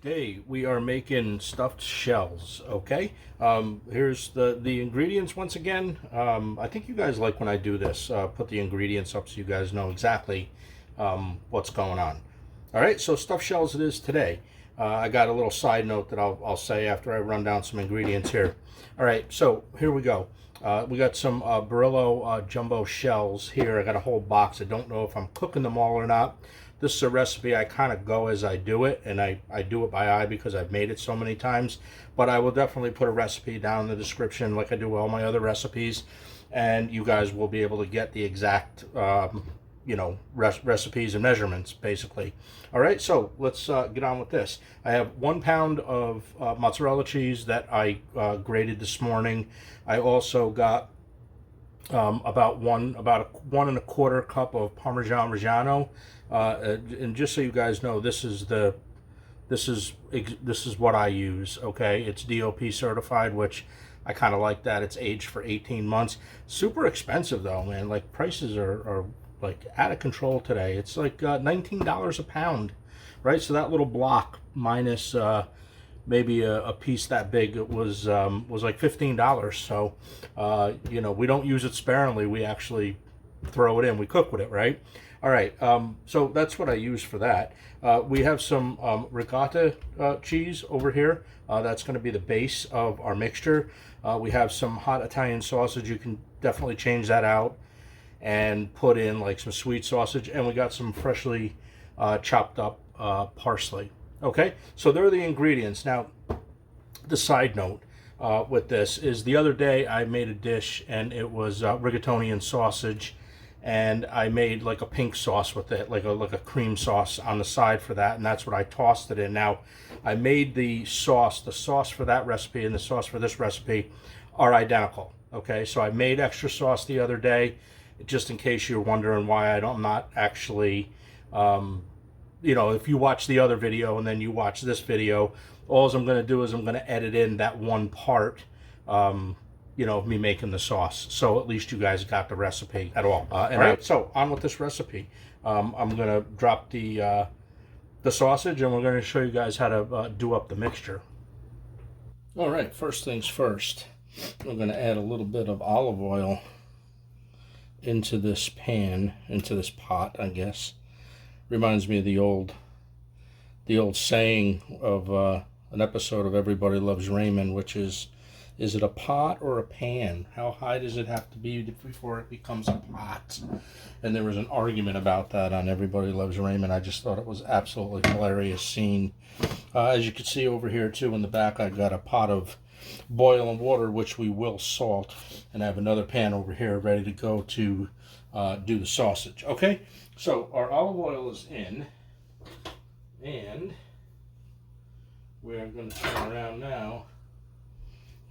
Today we are making stuffed shells. Okay, here's the ingredients once again. I think you guys like when I do this. Put the ingredients up so you guys know exactly what's going on. All right, so stuffed shells it is today. I got a little side note that I'll say after I run down some ingredients here. All right, so here we go. We got some Barilla jumbo shells here. I got a whole box. I don't know if I'm cooking them all or not. This is a recipe I kind of go as I do it, and I do it by eye because I've made it so many times. But I will definitely put a recipe down in the description like I do all my other recipes, and you guys will be able to get the exact recipes and measurements, basically. All right, so let's get on with this. I have 1 pound of mozzarella cheese that I grated this morning. I also got about one and a quarter cup of Parmesan Rigano, and just so you guys know, this is what I use. Okay, it's DOP certified, which I kind of like that. It's aged for 18 months. Super expensive though, man. Like prices are like out of control today. It's like $19 a pound, right? So that little block minus maybe a piece that big, it was like $15. So we don't use it sparingly. We actually throw it in. We cook with it, right? All right, so that's what I use for that. We have some ricotta cheese over here. That's going to be the base of our mixture. We have some hot Italian sausage. You can definitely change that out and put in like some sweet sausage. And we got some freshly chopped up parsley. Okay, so there are the ingredients. Now, the side note with this is the other day I made a dish and it was rigatoni and sausage, and I made like a pink sauce with it, like a cream sauce on the side for that, and that's what I tossed it in. Now, I made the sauce for that recipe and the sauce for this recipe are identical. Okay, so I made extra sauce the other day, just in case you're wondering why I'm not actually, if you watch the other video and then you watch this video, all I'm going to do is I'm going to edit in that one part, of me making the sauce. So at least you guys got the recipe at all. All right, so on with this recipe. I'm going to drop the sausage, and we're going to show you guys how to do up the mixture. All right, first things first. We're going to add a little bit of olive oil into this pan, into this pot, I guess. Reminds me of the old saying of an episode of Everybody Loves Raymond, which is it a pot or a pan? How high does it have to be before it becomes a pot? And there was an argument about that on Everybody Loves Raymond. I just thought it was absolutely hilarious scene. As you can see over here too in the back, I got a pot of boiling water, which we will salt, and I have another pan over here ready to go to do the sausage. Okay, so our olive oil is in, and we're going to turn around now,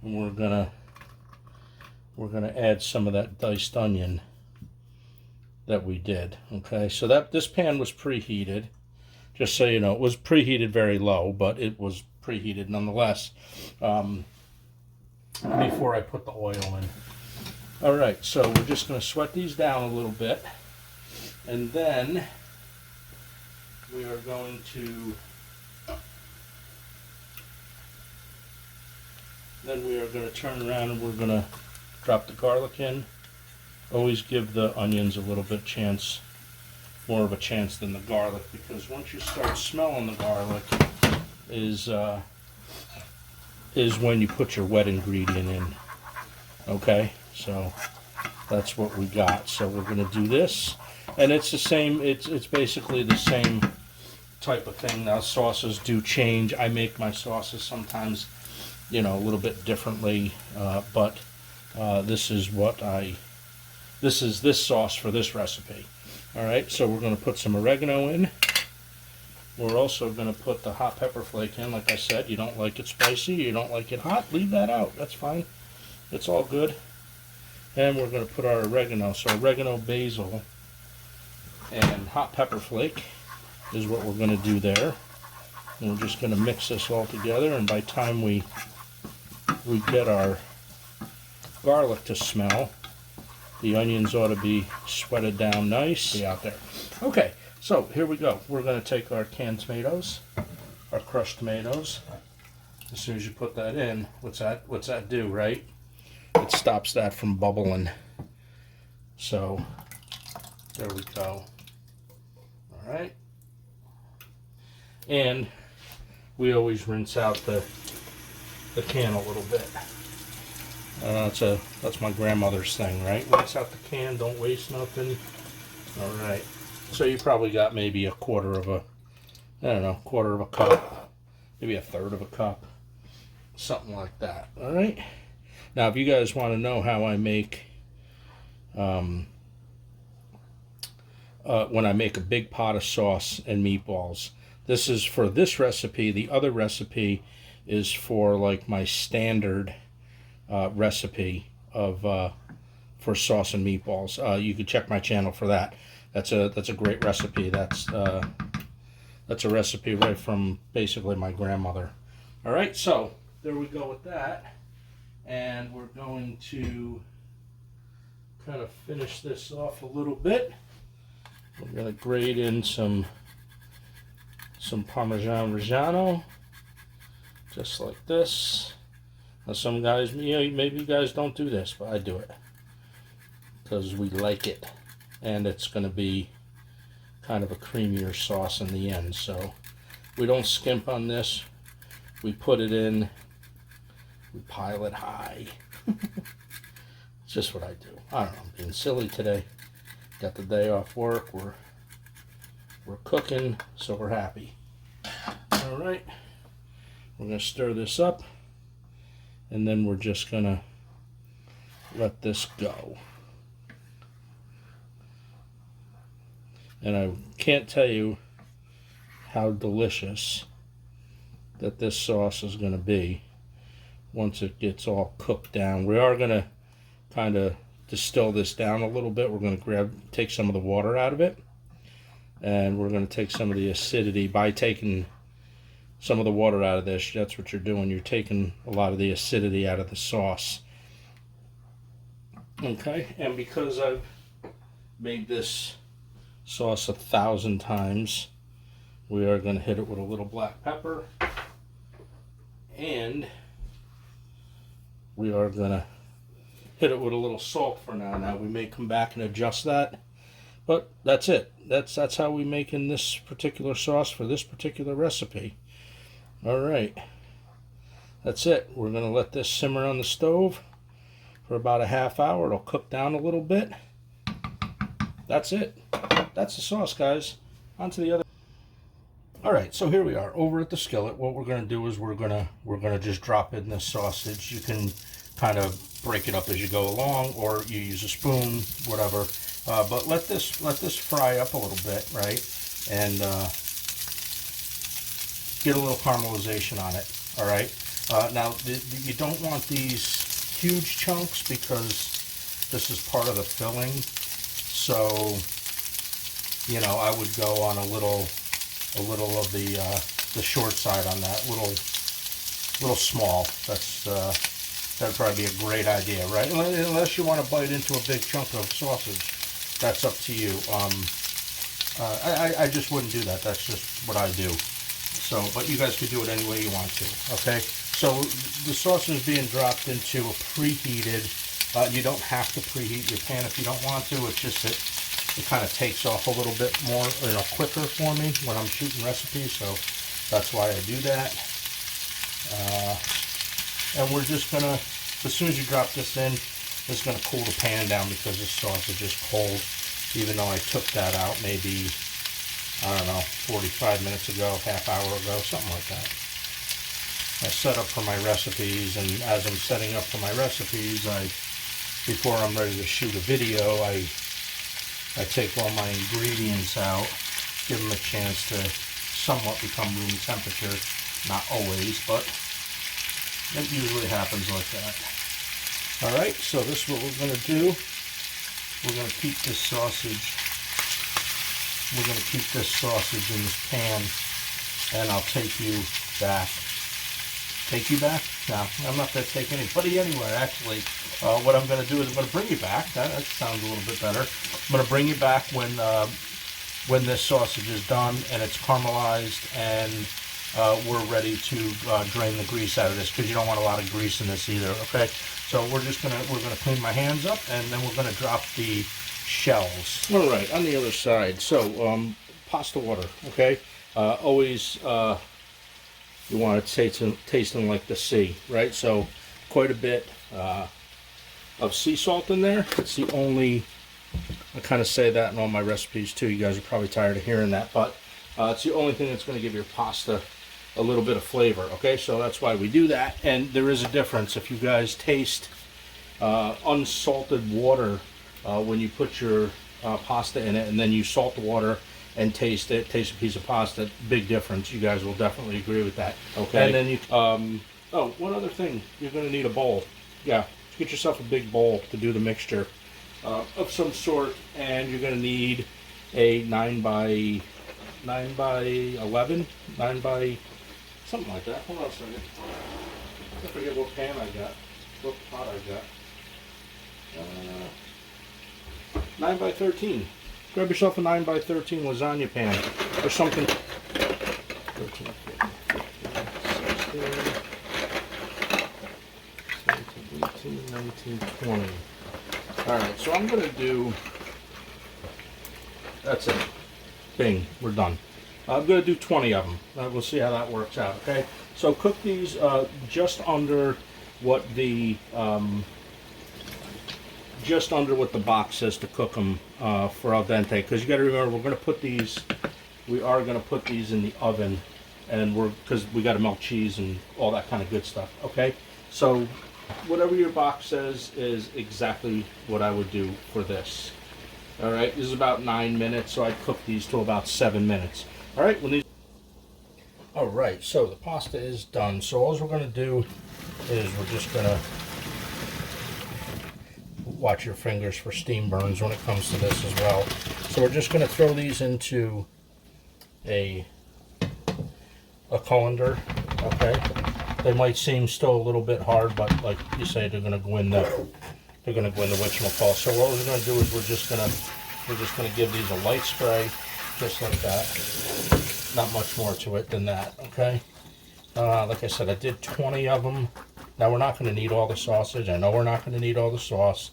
and we're gonna add some of that diced onion that we did. Okay, so this pan was preheated, just so you know. It was preheated very low, but it was preheated nonetheless before I put the oil in. All right, so we're just going to sweat these down a little bit, and then we are going to turn around and we're going to drop the garlic in. Always give the onions a little bit more of a chance than the garlic, because once you start smelling the garlic is when you put your wet ingredient in. Okay, so that's what we got. So we're going to do this, and it's the same. It's basically the same type of thing. Now, sauces do change. I make my sauces sometimes, a little bit differently, but this is this sauce for this recipe. All right, so we're going to put some oregano in. We're also going to put the hot pepper flake in. Like I said, you don't like it spicy, you don't like it hot, leave that out. That's fine. It's all good. And we're going to put our oregano. So oregano, basil, and hot pepper flake is what we're going to do there. And we're just going to mix this all together, and by the time we get our garlic to smell, the onions ought to be sweated down nice. Be out there. Okay, so here we go. We're going to take our canned tomatoes, our crushed tomatoes. As soon as you put that in, what's that do, right? It stops that from bubbling. So there we go. All right. And we always rinse out the can a little bit. That's my grandmother's thing, right? Rinse out the can, don't waste nothing. All right. So you probably got maybe a quarter of a cup, maybe a third of a cup, something like that. All right. Now, if you guys want to know how I make, when I make a big pot of sauce and meatballs, this is for this recipe. The other recipe is for like my standard recipe of for sauce and meatballs. You can check my channel for that. That's a great recipe. That's a recipe right from basically my grandmother. All right, so there we go with that, and we're going to kind of finish this off a little bit. We're going to grate in some parmesan Rigano, just like this. Now some guys, maybe you guys don't do this, but I do it because we like it, and it's going to be kind of a creamier sauce in the end. So we don't skimp on this. We put it in, we pile it high. It's just what I do. I don't know, I'm being silly today. Got the day off work. We're cooking, so we're happy. All right, we're gonna stir this up, and then we're just gonna let this go. And I can't tell you how delicious that this sauce is going to be once it gets all cooked down. We are going to kind of distill this down a little bit. We're going to take some of the water out of it, and we're going to take some of the acidity. By taking some of the water out of this, that's what you're doing. You're taking a lot of the acidity out of the sauce. Okay, and because I've made this sauce 1,000 times, we are going to hit it with a little black pepper, and we are going to hit it with a little salt for now. Now we may come back and adjust that, but that's it. That's how we make in this particular sauce for this particular recipe. All right, that's it. We're going to let this simmer on the stove for about a half hour. It'll cook down a little bit. That's it. That's the sauce, guys. On to the other. All right, so here we are over at the skillet. What we're going to do is we're going to just drop in this sausage. You can kind of break it up as you go along, or you use a spoon, whatever. But let this fry up a little bit, right? And get a little caramelization on it. All right. Now you don't want these huge chunks because this is part of the filling. So, you know, I would go on a little of the short side on that, little small. That'd probably be a great idea, right? Unless you want to bite into a big chunk of sausage, that's up to you. I just wouldn't do that. That's just what I do. So, but you guys could do it any way you want to. Okay. So the sausage is being dropped into a preheated. You don't have to preheat your pan if you don't want to. It's just that it kind of takes off a little bit more, quicker for me when I'm shooting recipes. So that's why I do that. And we're just gonna, as soon as you drop this in, it's gonna cool the pan down because the sausage is cold. Even though I took that out maybe, I don't know, 45 minutes ago, half hour ago, something like that. I set up for my recipes, and as I'm setting up for my recipes, before I'm ready to shoot a video, I take all my ingredients out, give them a chance to somewhat become room temperature. Not always, but it usually happens like that. All right, so this is what we're going to do. We're going to keep this sausage. We're going to keep this sausage in this pan, and I'll take you back. Take you back? No, I'm not going to take anybody anywhere, actually. What I'm going to do is I'm going to bring you back. That sounds a little bit better. I'm going to bring you back when this sausage is done and it's caramelized and we're ready to drain the grease out of this, because you don't want a lot of grease in this either. Okay, so we're gonna clean my hands up, and then we're gonna drop the shells. All right, on the other side. So pasta water. Okay, always you want it tasting like the sea, right? So quite a bit of sea salt in there. It's the only, I kind of say that in all my recipes too. You guys are probably tired of hearing that, but it's the only thing that's going to give your pasta a little bit of flavor. Okay, so that's why we do that. And there is a difference. If you guys taste unsalted water when you put your pasta in it, and then you salt the water and taste a piece of pasta, big difference. You guys will definitely agree with that. Okay, and then you oh, one other thing, you're going to need a bowl. Yeah, get yourself a big bowl to do the mixture of some sort, and you're going to need a 9 by 11, 9 by something like that. Hold on a second. I forget what pan I got, what pot I got. 9 by 13. Grab yourself a 9 by 13 lasagna pan or something. 13, 14, 15, 16, 17, 18, 19, 20. Alright, so I'm going to do, that's it. Bing, we're done. I'm going to do 20 of them. We'll see how that works out, okay? So cook these just under what the box says to cook them for al dente, because you got to remember, we are going to put these in the oven, and because we got to melt cheese and all that kind of good stuff. Okay, so whatever your box says is exactly what I would do for this. All right, this is about 9 minutes, so I'd cook these to about 7 minutes. All right, all right, so the pasta is done. So all we're going to do is we're just going to watch your fingers for steam burns when it comes to this as well. So we're just going to throw these into a colander. Okay, they might seem still a little bit hard, but like you say, they're going to go in the whatchamacallit. So what we're going to do is we're just going to give these a light spray, just like that. Not much more to it than that. Okay, like I said, I did 20 of them. Now we're not going to need all the sausage. I know we're not going to need all the sauce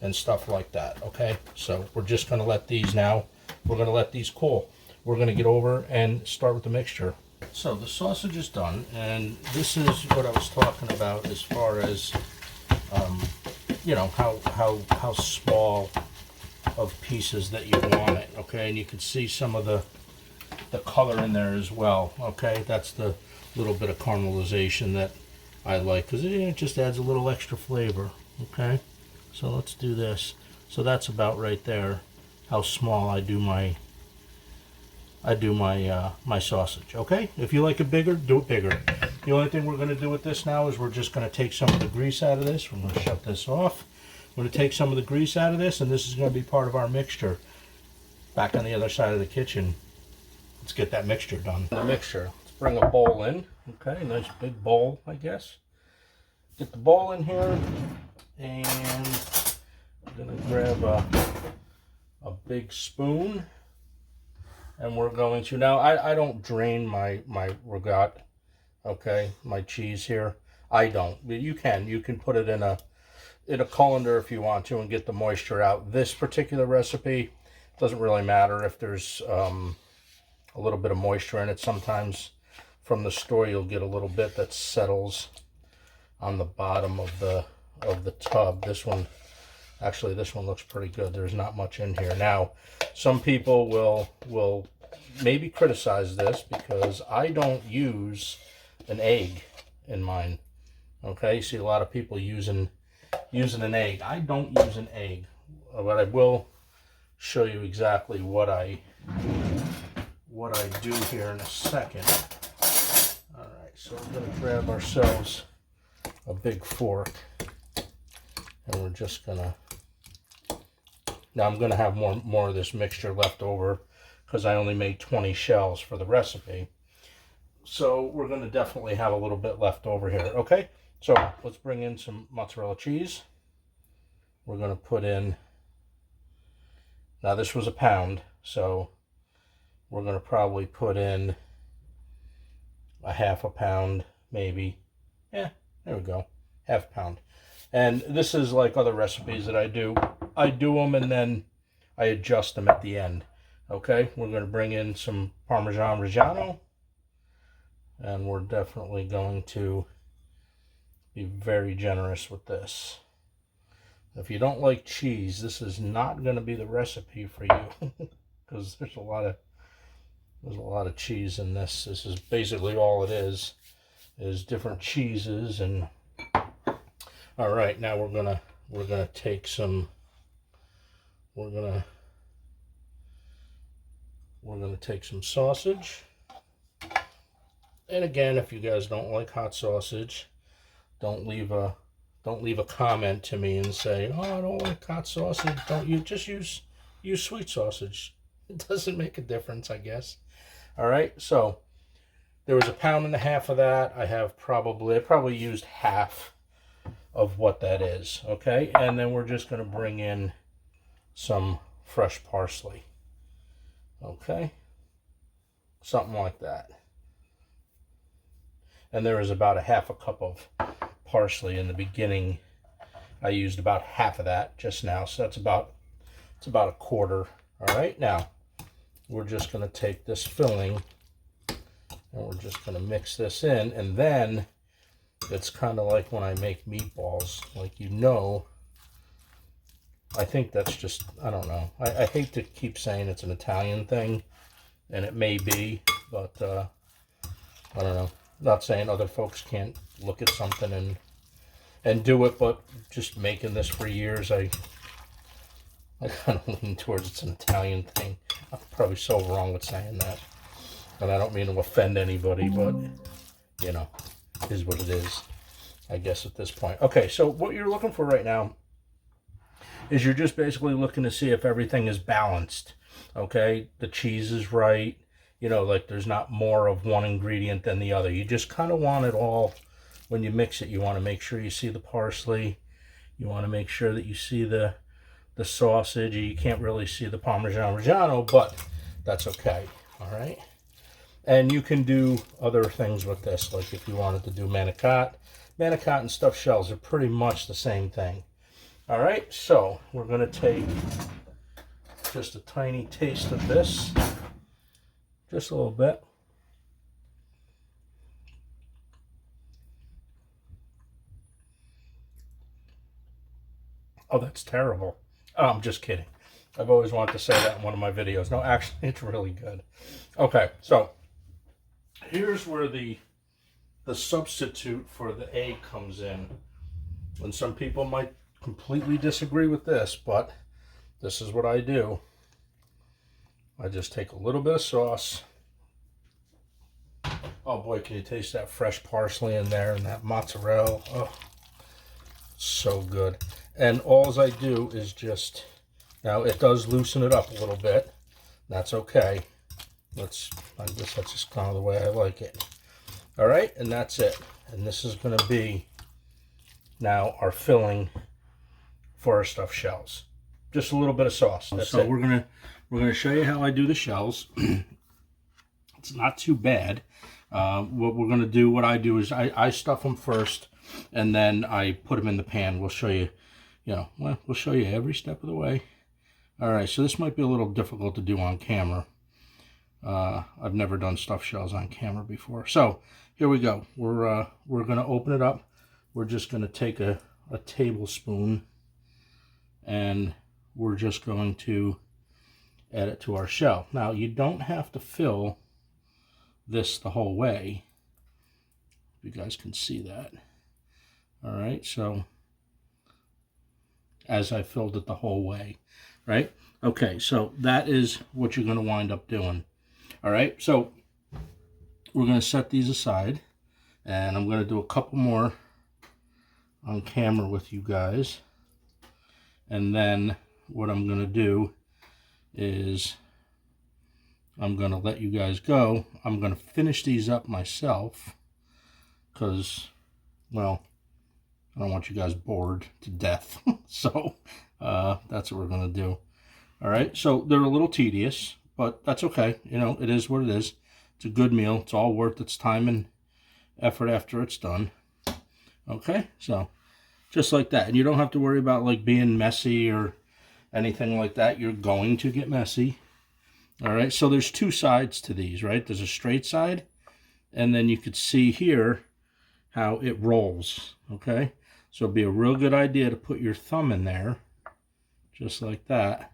and stuff like that. Okay, so we're just going to let these now. We're going to let these cool. We're going to get over and start with the mixture. So the sausage is done, and this is what I was talking about as far as you know, how small of pieces that you want it. Okay, and you can see some of the color in there as well. Okay, that's the little bit of caramelization that I like, because it just adds a little extra flavor. Okay, so let's do this. So that's about right there, how small I do my my sausage. Okay, if you like it bigger, do it bigger. The only thing we're going to do with this now is we're just going to take some of the grease out of this. We're going to shut this off. We're going to take some of the grease out of this, and this is going to be part of our mixture. Back on the other side of the kitchen, let's get that mixture done. The mixture. Let's bring a bowl in. Okay, nice big bowl, I guess. Get the bowl in here, and I'm going to grab a big spoon. And we're going to, now I don't drain my ricotta, okay, my cheese here. I don't, but you can put it in a colander if you want to and get the moisture out. This particular recipe doesn't really matter if there's a little bit of moisture in it. Sometimes from the store you'll get a little bit that settles on the bottom of the tub. This one, actually, this one looks pretty good. There's not much in here. Now, some people will maybe criticize this because I don't use an egg in mine. Okay, you see a lot of people using an egg. I don't use an egg, but I will show you exactly what I do here in a second. All right, so we're going to grab ourselves a big fork, and we're just going to. Now I'm going to have more of this mixture left over because I only made 20 shells for the recipe. So we're going to definitely have a little bit left over here. Okay, so let's bring in some mozzarella cheese. We're going to put in, now this was a pound, so we're going to probably put in a half a pound, maybe. Yeah, there we go, half pound. And this is like other recipes that I do. I do them and then I adjust them at the end. Okay, we're going to bring in some Parmesan Reggiano. And we're definitely going to be very generous with this. If you don't like cheese, this is not going to be the recipe for you. Because there's a lot of cheese in this. This is basically all it is different cheeses. And all right, now we're gonna take some. We're gonna take some sausage. And again, if you guys don't like hot sausage, don't leave a comment to me and say, "Oh, I don't like hot sausage." Don't you just use sweet sausage? It doesn't make a difference, I guess. All right, so there was 1.5 pounds of that. I probably used half of what that is. Okay, and then we're just going to bring in some fresh parsley. Okay, something like that. And there is about 1/2 cup of parsley in the beginning. I used about half of that just now, so it's about 1/4. All right, now we're just going to take this filling and we're just going to mix this in, and then it's kind of like when I make meatballs, like, you know, I think that's just, I don't know. I hate to keep saying it's an Italian thing, and it may be, but I don't know. Not saying other folks can't look at something and do it, but just making this for years, I kind of lean towards it's an Italian thing. I'm probably so wrong with saying that, and I don't mean to offend anybody, but you know, it is what it is, I guess, at this point. Okay, so what you're looking for right now is you're just basically looking to see if everything is balanced. Okay, the cheese is right. You know, like there's not more of one ingredient than the other. You just kind of want it all. When you mix it, you want to make sure you see the parsley. You want to make sure that you see the sausage. You can't really see the Parmesan Reggiano, but that's okay. All right. And you can do other things with this, like if you wanted to do manicotti. Manicotti and stuffed shells are pretty much the same thing. All right, so we're going to take just a tiny taste of this. Just a little bit. Oh, that's terrible. Oh, I'm just kidding. I've always wanted to say that in one of my videos. No, actually, it's really good. Okay, so here's where the substitute for the egg comes in. And some people might completely disagree with this, but this is what I do. I just take a little bit of sauce. Oh boy, can you taste that fresh parsley in there and that mozzarella? Oh, so good. And all I do is just, now it does loosen it up a little bit. That's okay. I guess that's just kind of the way I like it. All right, and that's it. And this is going to be now our filling for our stuffed shells. Just a little bit of sauce. That's it. We're gonna show you how I do the shells. It's not too bad. What I do is I stuff them first, and then I put them in the pan. We'll show you, we'll show you every step of the way. All right, so this might be a little difficult to do on camera. I've never done stuffed shells on camera before. So here we go. We're gonna open it up. We're just gonna take a tablespoon, and we're just going to add it to our shell. Now, you don't have to fill this the whole way. You guys can see that. All right, so as I filled it the whole way, right? Okay, so that is what you're going to wind up doing. All right, so we're going to set these aside, and I'm going to do a couple more on camera with you guys. And then what I'm going to do is I'm going to let you guys go. I'm going to finish these up myself because, well, I don't want you guys bored to death. So that's what we're going to do. All right, so they're a little tedious, but that's okay. You know, it is what it is. It's a good meal. It's all worth its time effort after it's done. Okay, so just like that. And you don't have to worry about like being messy or anything like that. You're going to get messy. All right, so there's two sides to these, right? There's a straight side, and then you could see here how it rolls, okay? So it'd be a real good idea to put your thumb in there, just like that,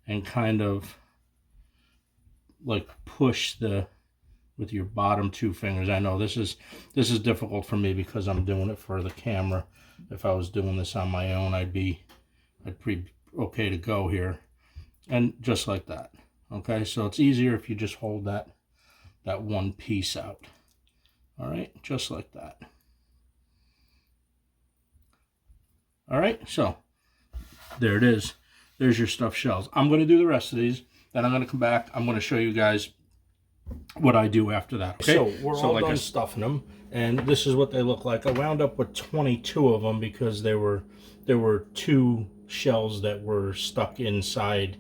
and kind of like push with your bottom two fingers. I know this is difficult for me because I'm doing it for the camera. If I was doing this on my own, I'd be pretty okay to go here. And just like that. Okay, so it's easier if you just hold that one piece out. All right, just like that. All right, so there it is. There's your stuffed shells. I'm going to do the rest of these. Then I'm going to come back. I'm going to show you guys what I do after that. Okay, so we're all done stuffing them, and this is what they look like. I wound up with 22 of them because there were 2 shells that were stuck inside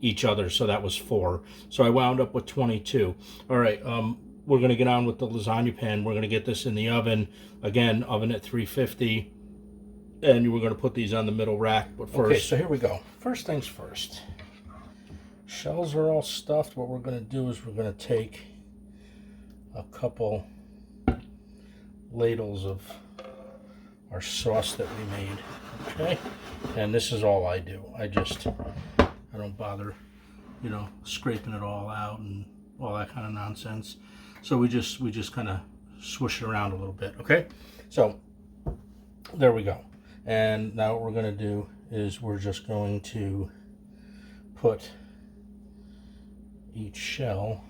each other, so that was 4. So I wound up with 22. All right, we're going to get on with the lasagna pan. We're going to get this in the oven. Again, oven at 350, and we're going to put these on the middle rack. But first, okay, so here we go. First things first. Shells are all stuffed. What we're going to do is we're going to take a couple ladles of our sauce that we made. Okay, and this is all I do. I don't bother, you know, scraping it all out and all that kind of nonsense. So we just kind of swish it around a little bit. Okay, so there we go. And now what we're going to do is we're just going to put each shell.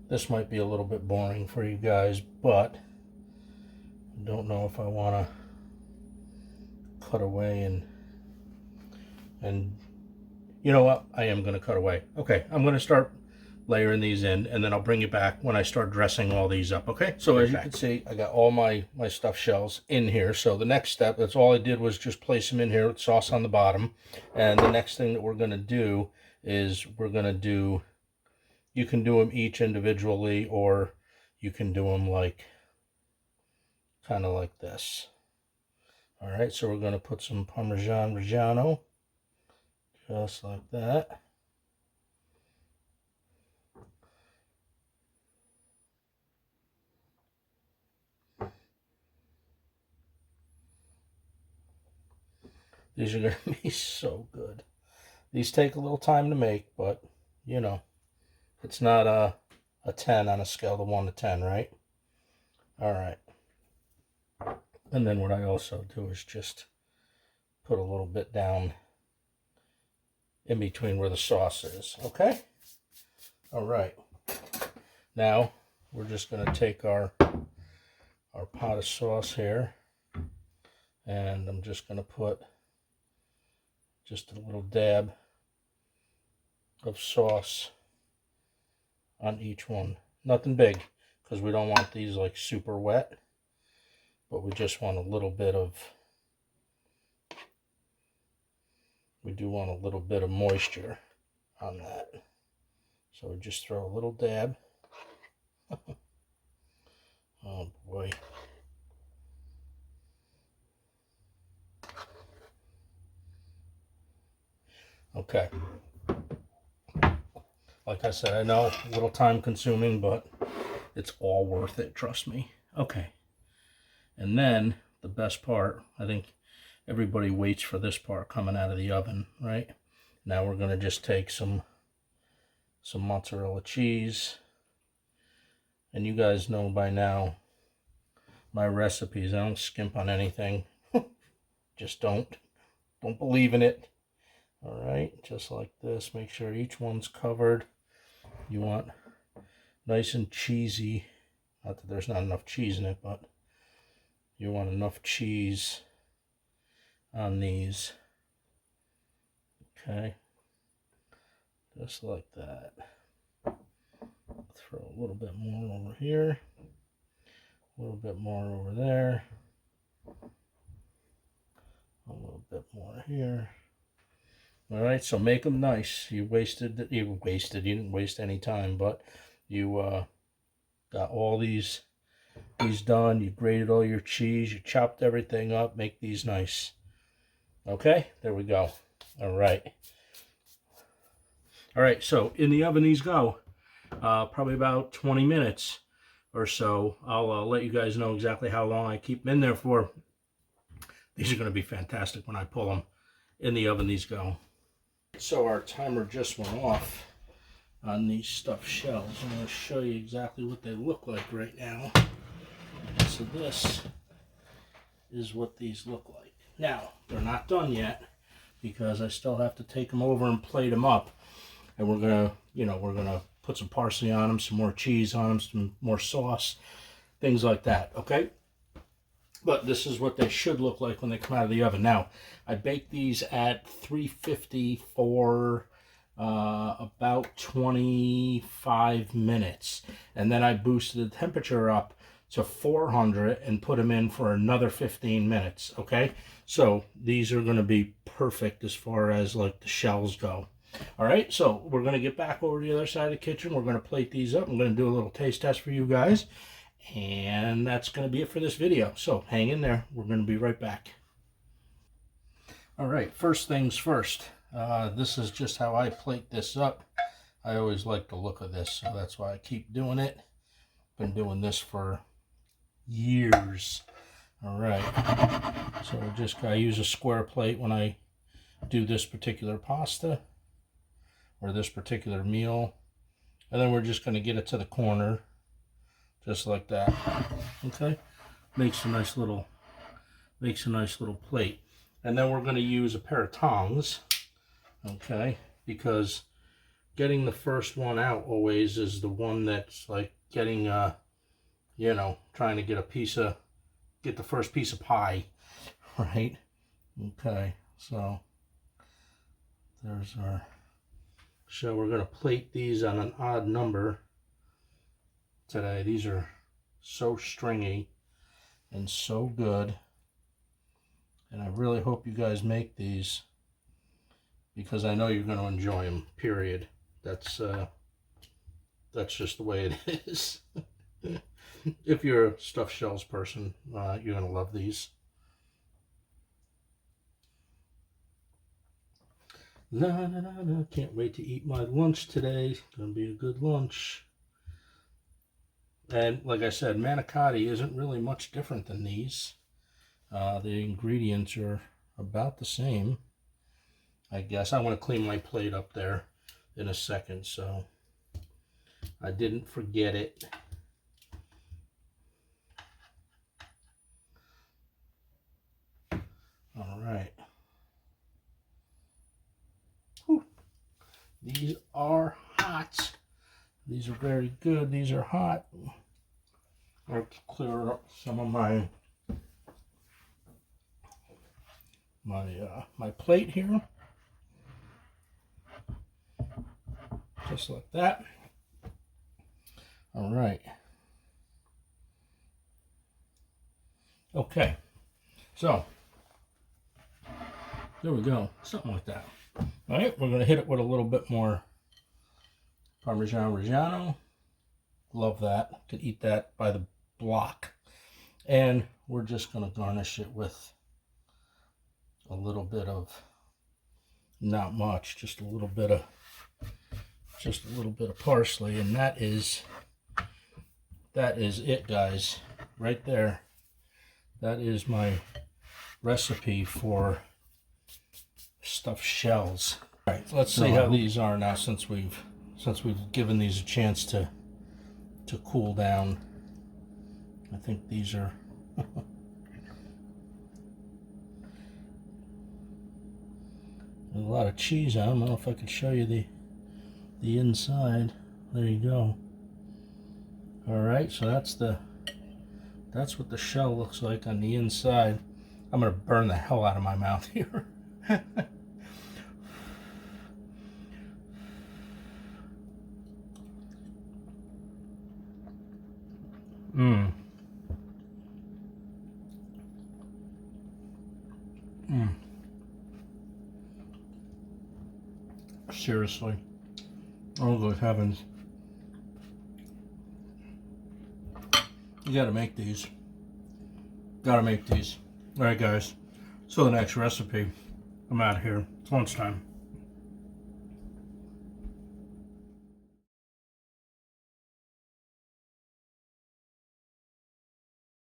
This might be a little bit boring for you guys, but I don't know if I want to cut away and you know what? I am going to cut away. Okay, I'm going to start layering these in, and then I'll bring you back when I start dressing all these up, okay? So as you can see, I got all my stuffed shells in here. So the next step, that's all I did was just place them in here with sauce on the bottom. And the next thing that we're going to do is you can do them each individually, or you can do them like, kind of like this. All right, so we're going to put some Parmesan Rigano, just like that. These are going to be so good. These take a little time to make, but, you know, it's not a 10 on a scale of 1 to 10, right? All right. And then what I also do is just put a little bit down in between where the sauce is, okay? All right. Now, we're just going to take our pot of sauce here, and I'm just going to put just a little dab of sauce on each one. Nothing big, because we don't want these like super wet, but we just want a little bit of, we do want a little bit of moisture on that. So we just throw a little dab. Oh boy. Okay. Like I said, I know a little time consuming, but it's all worth it, trust me. Okay. And then the best part, I think everybody waits for this part coming out of the oven, right? Now we're going to just take some mozzarella cheese. And you guys know by now my recipes. I don't skimp on anything. Just don't believe in it. All right, just like this. Make sure each one's covered. You want nice and cheesy. Not that there's not enough cheese in it, but you want enough cheese on these. Okay, just like that. Throw a little bit more over here, a little bit more over there, a little bit more here. All right, so make them nice. You didn't waste any time, but you got all these these done. You grated all your cheese. You chopped everything up. Make these nice. Okay, there we go. All right. All right, so in the oven these go. Probably about 20 minutes or so. I'll let you guys know exactly how long I keep them in there for. These are going to be fantastic when I pull them. In the oven these go. So our timer just went off on these stuffed shells. I'm going to show you exactly what they look like right now. So this is what these look like. Now, they're not done yet because I still have to take them over and plate them up. And we're going to put some parsley on them, some more cheese on them, some more sauce, things like that, okay? But this is what they should look like when they come out of the oven. Now, I baked these at 350 for about 25 minutes. And then I boosted the temperature up to 400 and put them in for another 15 minutes, okay? So these are going to be perfect as far as like the shells go. All right, so we're going to get back over to the other side of the kitchen. We're going to plate these up. I'm going to do a little taste test for you guys. And that's going to be it for this video. So hang in there. We're going to be right back. All right, first things first. This is just how I plate this up. I always like the look of this, so that's why I keep doing it. Been doing this for years. All right, so I use a square plate when I do this particular pasta or this particular meal. And then we're just going to get it to the corner. Just like that. Okay, makes a nice little plate. And then we're going to use a pair of tongs, okay, because getting the first one out always is the one that's like getting trying to get the first piece of pie, right? Okay, so there's our. So we're going to plate these on an odd number today. These are so stringy and so good, and I really hope you guys make these because I know you're going to enjoy them, period. That's just the way it is. If you're a stuffed shells person, you're going to love these. La, la, la, la. Can't wait to eat my lunch today. It's going to be a good lunch. And like I said, manicotti isn't really much different than these. The ingredients are about the same, I guess. I want to clean my plate up there in a second, so I didn't forget it. All right. Whew. These are hot. These are very good. These are hot. I'll clear up some of my plate here. Just like that. All right. Okay. So, there we go. Something like that. All right. We're going to hit it with a little bit more Parmesan Rigano. Love that. Could eat that by the block. And we're just going to garnish it with a little bit of, not much, just a little bit of parsley, and that is it, guys, right there. That is my recipe for stuffed shells. All right, let's see how these are now since we've given these a chance to cool down. I think these are a lot of cheese on them. I don't know if I could show you the inside. There you go. All right, so that's what the shell looks like on the inside. I'm gonna burn the hell out of my mouth here. Seriously. Oh, good heavens. You gotta make these. Gotta make these. Alright guys, so the next recipe. I'm out of here. It's lunchtime.